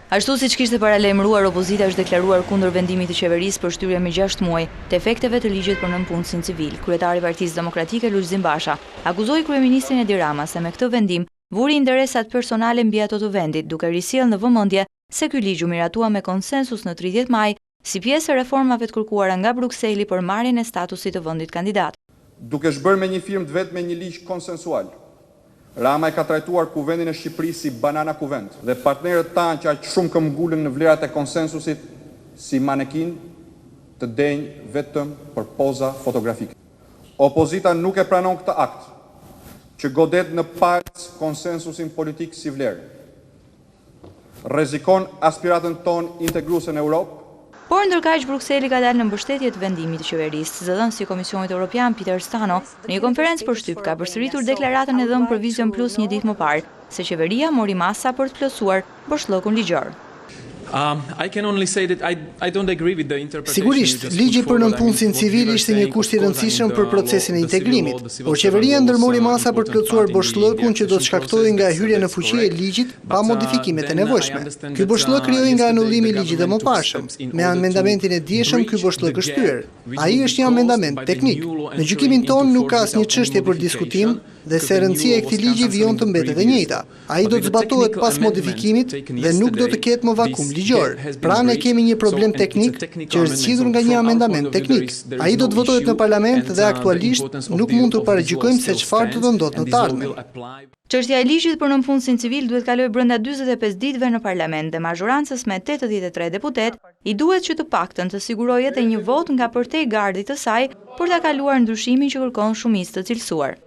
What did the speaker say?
Ashtu siç kishte paralajmëruar, opozita është deklaruar kundër vendimit të qeverisë për shtyrje me 6 muaj të efekteve të ligjit për nënpunësin civil. Kryetari i Partisë Demokratike Lulzim Basha akuzoi kryeministrin Edi Rama se me këtë vendim vuri interesat personale mbi ato të vendit, duke risjellë në vëmendje se ky ligj u miratua me konsensus në 30 maj si pjesë e reformave të kërkuara nga Brukseli për marrjen e statusit të vendit kandidat. Duke shbërë me një firmë të vetë me një ligj konsensual, Rama e ka trajtuar kuvendin e Shqipërisë si banana kuvend dhe partnerët tanë që aq shumë këmbgulën në vlerat e konsensusit si manekin të denjë vetëm për poza fotografike. Opozita nuk e pranon këtë akt që godet në palc konsensusin politik si vlerë. Rrezikon aspiratën tonë integruese në Europë. Por ndërkaq Brukseli ka dalë në mbështetje të vendimit të qeverisë. Zëdhënësi i Komisionit Evropian Peter Stano në një konferencë për shtyp ka përsëritur deklaratën e dhënë për Vision Plus një ditë më parë, se qeveria mori masa për të plotësuar boshllëkun ligjor. Sigurisht, ligji për nënpunësin civil ishte një kusht i rëndësishëm për procesin e integrimit, por qeveria ndërmori masa për të plotësuar boshllëkun që do të shkaktojë nga hyrja në fuqi e ligjit pa modifikimet e nevojshme. Ky boshllëk krijoi nga anullimi i ligjit të mëparshëm. Me amendamentin e dieshëm ky boshllëk është hyrë. Ai është një amendament teknik. Në gjykimin tonë nuk ka asnjë çështje për diskutim dhe se rëndësia e këtij ligji vjen të mbetet e njëjta. Ai do të zbatohet pas modifikimit dhe nuk do të ketë më vakum ligjor. Pra ne kemi një problem teknik që është zgjidhur nga një amendament teknik. Ai do të votohet në parlament dhe aktualisht nuk mund të paragjykojmë se çfarë do të ndodhë në të ardhmen. Çështja e ligjit për nënpunësin civil duhet kalojë brenda 45 ditëve në parlament dhe mazhorancës me 83 deputet i duhet që të paktën të sigurojë edhe një vot nga përtej gardit të saj për ta kaluar ndryshimin që kërkon shumicë të cilësuar.